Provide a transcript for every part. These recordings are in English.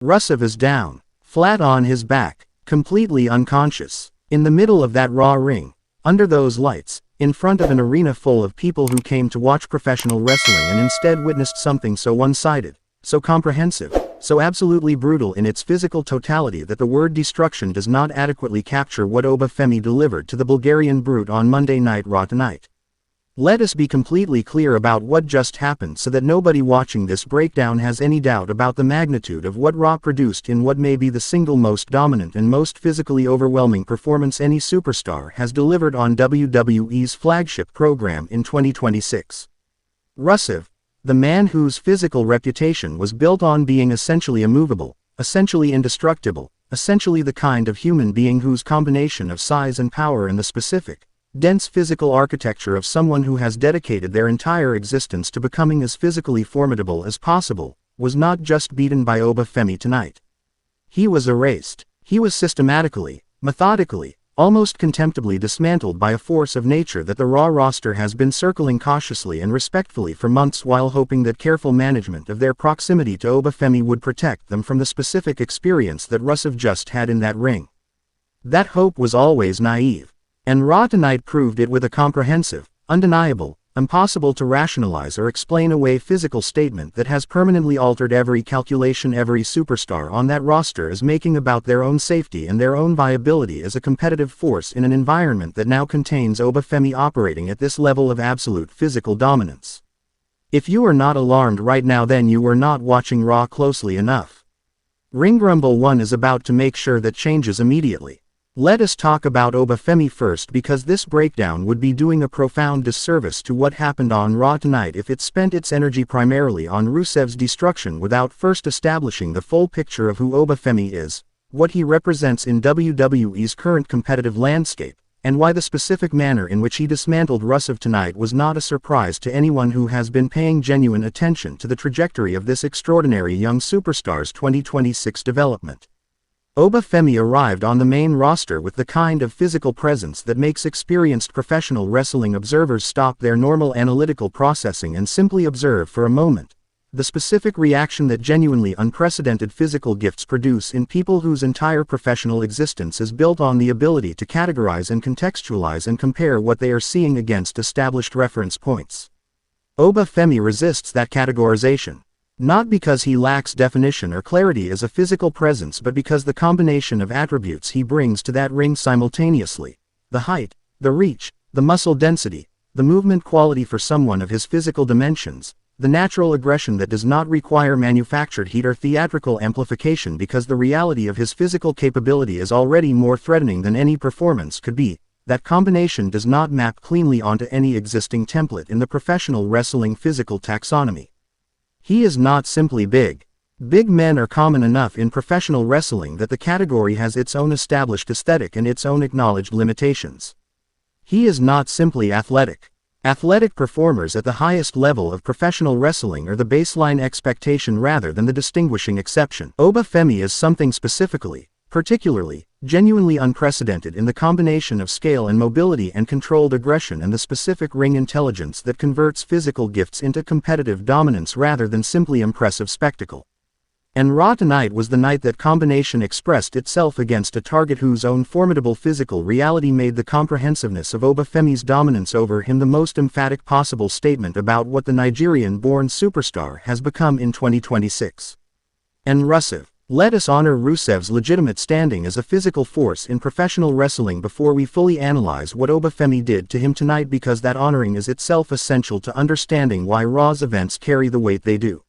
Rusev is down, flat on his back, completely unconscious, in the middle of that Raw ring, under those lights, in front of an arena full of people who came to watch professional wrestling and instead witnessed something so one-sided, so comprehensive, so absolutely brutal in its physical totality that the word destruction does not adequately capture what Oba Femi delivered to the Bulgarian brute on Monday Night Raw tonight. Let us be completely clear about what just happened so that nobody watching this breakdown has any doubt about the magnitude of what Raw produced in what may be the single most dominant and most physically overwhelming performance any superstar has delivered on WWE's flagship program in 2026. Rusev, the man whose physical reputation was built on being essentially immovable, essentially indestructible, essentially the kind of human being whose combination of size and power and the specific, dense physical architecture of someone who has dedicated their entire existence to becoming as physically formidable as possible, was not just beaten by Oba Femi tonight. He was erased. He was systematically, methodically, almost contemptibly dismantled by a force of nature that the Raw roster has been circling cautiously and respectfully for months while hoping that careful management of their proximity to Oba Femi would protect them from the specific experience that Rusev just had in that ring. That hope was always naive. And Raw tonight proved it with a comprehensive, undeniable, impossible to rationalize or explain away physical statement that has permanently altered every calculation every superstar on that roster is making about their own safety and their own viability as a competitive force in an environment that now contains Oba Femi operating at this level of absolute physical dominance. If you are not alarmed right now, then you are not watching Raw closely enough. Ring Rumble 1 is about to make sure that changes immediately. Let us talk about Oba Femi first, because this breakdown would be doing a profound disservice to what happened on Raw tonight if it spent its energy primarily on Rusev's destruction without first establishing the full picture of who Oba Femi is, what he represents in WWE's current competitive landscape, and why the specific manner in which he dismantled Rusev tonight was not a surprise to anyone who has been paying genuine attention to the trajectory of this extraordinary young superstar's 2026 development. Oba Femi arrived on the main roster with the kind of physical presence that makes experienced professional wrestling observers stop their normal analytical processing and simply observe for a moment. The specific reaction that genuinely unprecedented physical gifts produce in people whose entire professional existence is built on the ability to categorize and contextualize and compare what they are seeing against established reference points. Oba Femi resists that categorization. Not because he lacks definition or clarity as a physical presence, but because the combination of attributes he brings to that ring simultaneously, the height, the reach, the muscle density, the movement quality for someone of his physical dimensions, the natural aggression that does not require manufactured heat or theatrical amplification because the reality of his physical capability is already more threatening than any performance could be, that combination does not map cleanly onto any existing template in the professional wrestling physical taxonomy. He is not simply big. Big men are common enough in professional wrestling that the category has its own established aesthetic and its own acknowledged limitations. He is not simply athletic. Athletic performers at the highest level of professional wrestling are the baseline expectation rather than the distinguishing exception. Oba Femi is something specifically, particularly, genuinely unprecedented in the combination of scale and mobility and controlled aggression and the specific ring intelligence that converts physical gifts into competitive dominance rather than simply impressive spectacle. And Raw tonight was the night that combination expressed itself against a target whose own formidable physical reality made the comprehensiveness of Oba Femi's dominance over him the most emphatic possible statement about what the Nigerian-born superstar has become in 2026. And Rusev. Let us honor Rusev's legitimate standing as a physical force in professional wrestling before we fully analyze what Oba Femi did to him tonight, because that honoring is itself essential to understanding why Raw's events carry the weight they do.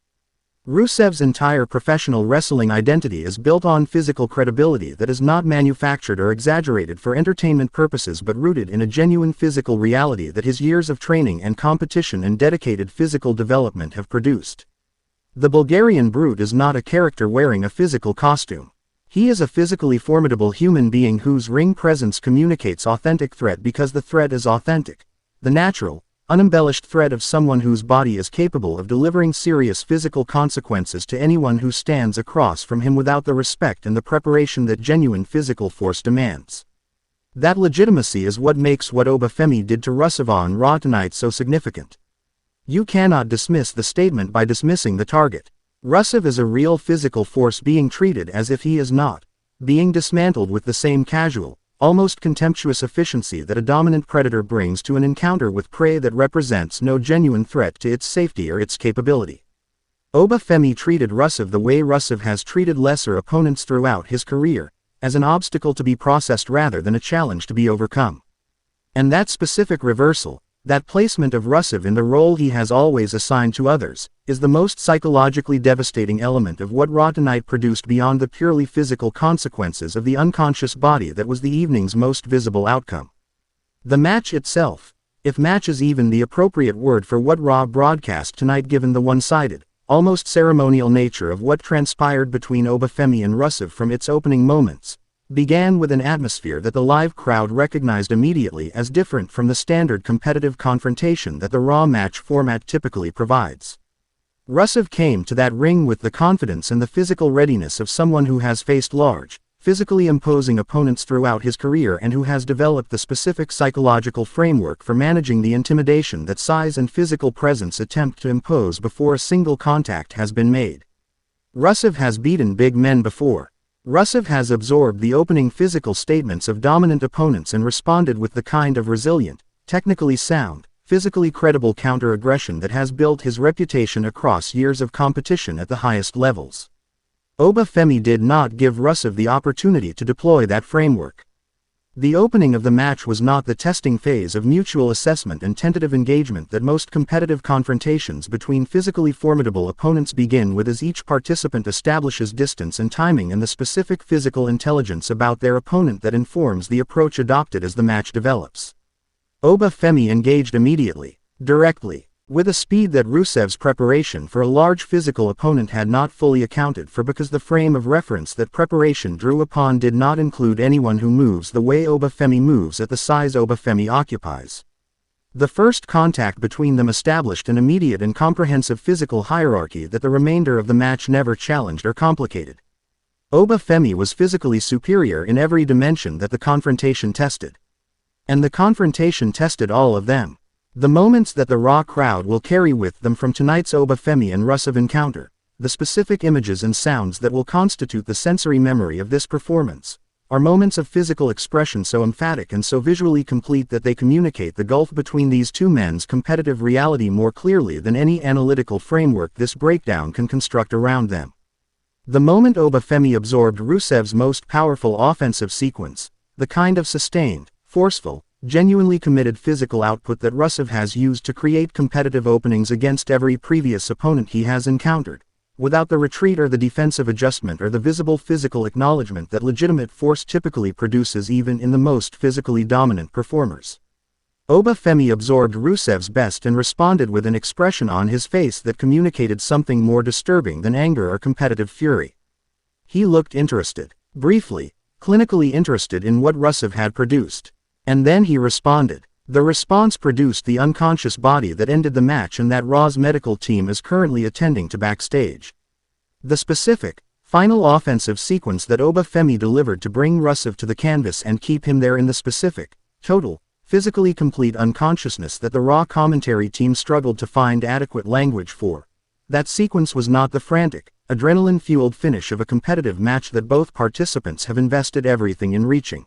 Rusev's entire professional wrestling identity is built on physical credibility that is not manufactured or exaggerated for entertainment purposes but rooted in a genuine physical reality that his years of training and competition and dedicated physical development have produced. The Bulgarian brute is not a character wearing a physical costume. He is a physically formidable human being whose ring presence communicates authentic threat because the threat is authentic. The natural, unembellished threat of someone whose body is capable of delivering serious physical consequences to anyone who stands across from him without the respect and the preparation that genuine physical force demands. That legitimacy is what makes what Oba Femi did to Rusev on Raw tonight so significant. You cannot dismiss the statement by dismissing the target. Rusev is a real physical force being treated as if he is not, being dismantled with the same casual, almost contemptuous efficiency that a dominant predator brings to an encounter with prey that represents no genuine threat to its safety or its capability. Oba Femi treated Rusev the way Rusev has treated lesser opponents throughout his career, as an obstacle to be processed rather than a challenge to be overcome. And that specific reversal, that placement of Rusev in the role he has always assigned to others, is the most psychologically devastating element of what Raw tonight produced beyond the purely physical consequences of the unconscious body that was the evening's most visible outcome. The match itself, if match is even the appropriate word for what Raw broadcast tonight given the one-sided, almost ceremonial nature of what transpired between Oba Femi and Rusev from its opening moments, began with an atmosphere that the live crowd recognized immediately as different from the standard competitive confrontation that the Raw match format typically provides. Rusev came to that ring with the confidence and the physical readiness of someone who has faced large, physically imposing opponents throughout his career and who has developed the specific psychological framework for managing the intimidation that size and physical presence attempt to impose before a single contact has been made. Rusev has beaten big men before. Rusev has absorbed the opening physical statements of dominant opponents and responded with the kind of resilient, technically sound, physically credible counter-aggression that has built his reputation across years of competition at the highest levels. Oba Femi did not give Rusev the opportunity to deploy that framework. The opening of the match was not the testing phase of mutual assessment and tentative engagement that most competitive confrontations between physically formidable opponents begin with, as each participant establishes distance and timing and the specific physical intelligence about their opponent that informs the approach adopted as the match develops. Oba Femi engaged immediately, directly, with a speed that Rusev's preparation for a large physical opponent had not fully accounted for, because the frame of reference that preparation drew upon did not include anyone who moves the way Oba Femi moves at the size Oba Femi occupies. The first contact between them established an immediate and comprehensive physical hierarchy that the remainder of the match never challenged or complicated. Oba Femi was physically superior in every dimension that the confrontation tested. And the confrontation tested all of them. The moments that the Raw crowd will carry with them from tonight's Oba Femi and Rusev encounter, the specific images and sounds that will constitute the sensory memory of this performance, are moments of physical expression so emphatic and so visually complete that they communicate the gulf between these two men's competitive reality more clearly than any analytical framework this breakdown can construct around them. The moment Oba Femi absorbed Rusev's most powerful offensive sequence, the kind of sustained, forceful, genuinely committed physical output that Rusev has used to create competitive openings against every previous opponent he has encountered, without the retreat or the defensive adjustment or the visible physical acknowledgement that legitimate force typically produces even in the most physically dominant performers. Oba Femi absorbed Rusev's best and responded with an expression on his face that communicated something more disturbing than anger or competitive fury. He looked interested, briefly, clinically interested in what Rusev had produced. And then he responded. The response produced the unconscious body that ended the match and that Raw's medical team is currently attending to backstage. The specific, final offensive sequence that Oba Femi delivered to bring Rusev to the canvas and keep him there in the specific, total, physically complete unconsciousness that the Raw commentary team struggled to find adequate language for. That sequence was not the frantic, adrenaline-fueled finish of a competitive match that both participants have invested everything in reaching.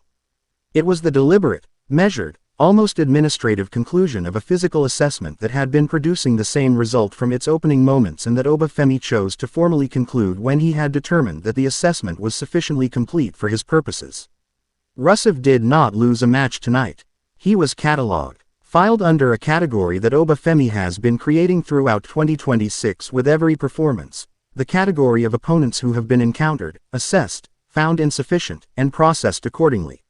It was the deliberate, measured, almost administrative conclusion of a physical assessment that had been producing the same result from its opening moments and that Oba Femi chose to formally conclude when he had determined that the assessment was sufficiently complete for his purposes. Rusev did not lose a match tonight. He was catalogued, filed under a category that Oba Femi has been creating throughout 2026 with every performance, the category of opponents who have been encountered, assessed, found insufficient, and processed accordingly.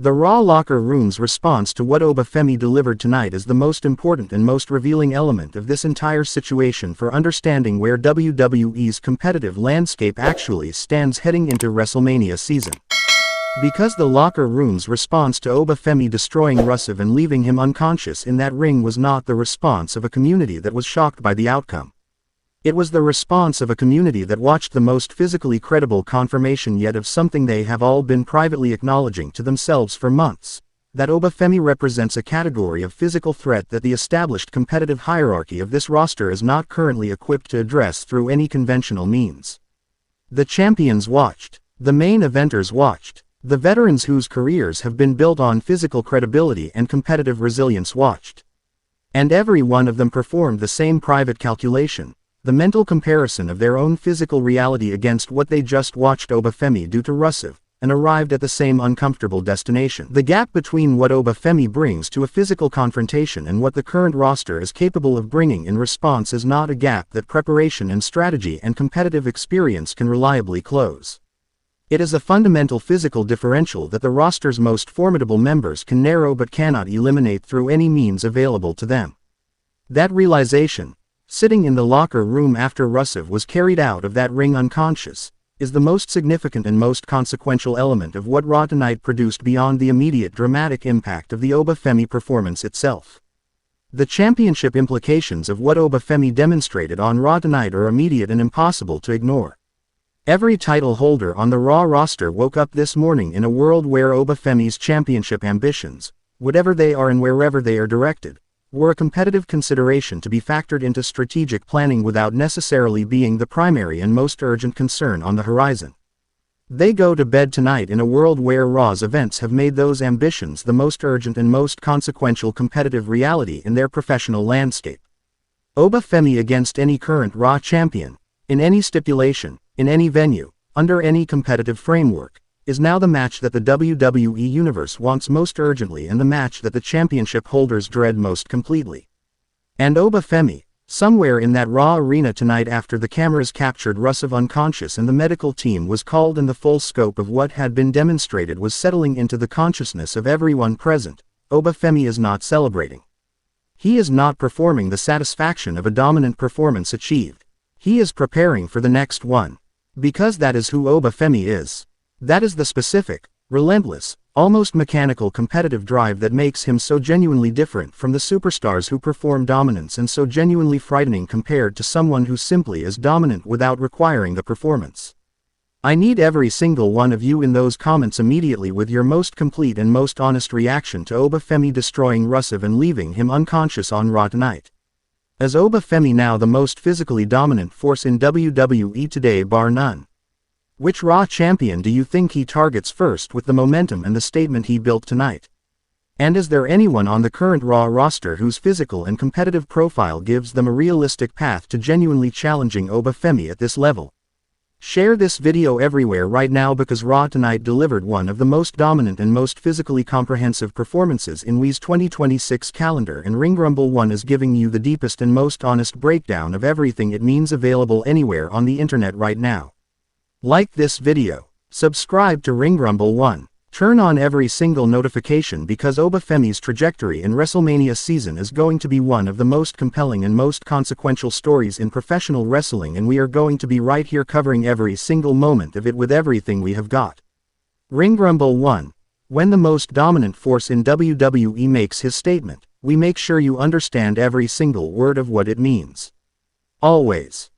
The Raw locker room's response to what Oba Femi delivered tonight is the most important and most revealing element of this entire situation for understanding where WWE's competitive landscape actually stands heading into WrestleMania season. Because the locker room's response to Oba Femi destroying Rusev and leaving him unconscious in that ring was not the response of a community that was shocked by the outcome. It was the response of a community that watched the most physically credible confirmation yet of something they have all been privately acknowledging to themselves for months, that Oba Femi represents a category of physical threat that the established competitive hierarchy of this roster is not currently equipped to address through any conventional means. The champions watched. The main eventers watched. The veterans whose careers have been built on physical credibility and competitive resilience watched. And every one of them performed the same private calculation, the mental comparison of their own physical reality against what they just watched Oba Femi do to Rusev, and arrived at the same uncomfortable destination. The gap between what Oba Femi brings to a physical confrontation and what the current roster is capable of bringing in response is not a gap that preparation and strategy and competitive experience can reliably close. It is a fundamental physical differential that the roster's most formidable members can narrow but cannot eliminate through any means available to them. That realization, sitting in the locker room after Rusev was carried out of that ring unconscious, is the most significant and most consequential element of what Raw tonight produced beyond the immediate dramatic impact of the Oba Femi performance itself. The championship implications of what Oba Femi demonstrated on Raw tonight are immediate and impossible to ignore. Every title holder on the Raw roster woke up this morning in a world where Oba Femi's championship ambitions, whatever they are and wherever they are directed, were a competitive consideration to be factored into strategic planning without necessarily being the primary and most urgent concern on the horizon. They go to bed tonight in a world where Raw's events have made those ambitions the most urgent and most consequential competitive reality in their professional landscape. Oba Femi against any current Raw champion, in any stipulation, in any venue, under any competitive framework, is now the match that the WWE Universe wants most urgently and the match that the championship holders dread most completely. And Oba Femi, somewhere in that Raw arena tonight after the cameras captured Rusev unconscious and the medical team was called and the full scope of what had been demonstrated was settling into the consciousness of everyone present, Oba Femi is not celebrating. He is not performing the satisfaction of a dominant performance achieved. He is preparing for the next one. Because that is who Oba Femi is. That is the specific, relentless, almost mechanical competitive drive that makes him so genuinely different from the superstars who perform dominance and so genuinely frightening compared to someone who simply is dominant without requiring the performance. I need every single one of you in those comments immediately with your most complete and most honest reaction to Oba Femi destroying Rusev and leaving him unconscious on Raw tonight. Is Oba Femi now the most physically dominant force in WWE today bar none? Which Raw champion do you think he targets first with the momentum and the statement he built tonight? And is there anyone on the current Raw roster whose physical and competitive profile gives them a realistic path to genuinely challenging Oba Femi at this level? Share this video everywhere right now because Raw tonight delivered one of the most dominant and most physically comprehensive performances in WWE's 2026 calendar, and Ring Rumble 1 is giving you the deepest and most honest breakdown of everything it means, available anywhere on the internet right now. Like this video. Subscribe to Ring Rumble 1. Turn on every single notification because Oba Femi's trajectory in WrestleMania season is going to be one of the most compelling and most consequential stories in professional wrestling, and we are going to be right here covering every single moment of it with everything we have got. Ring Rumble 1. When the most dominant force in WWE makes his statement, we make sure you understand every single word of what it means. Always.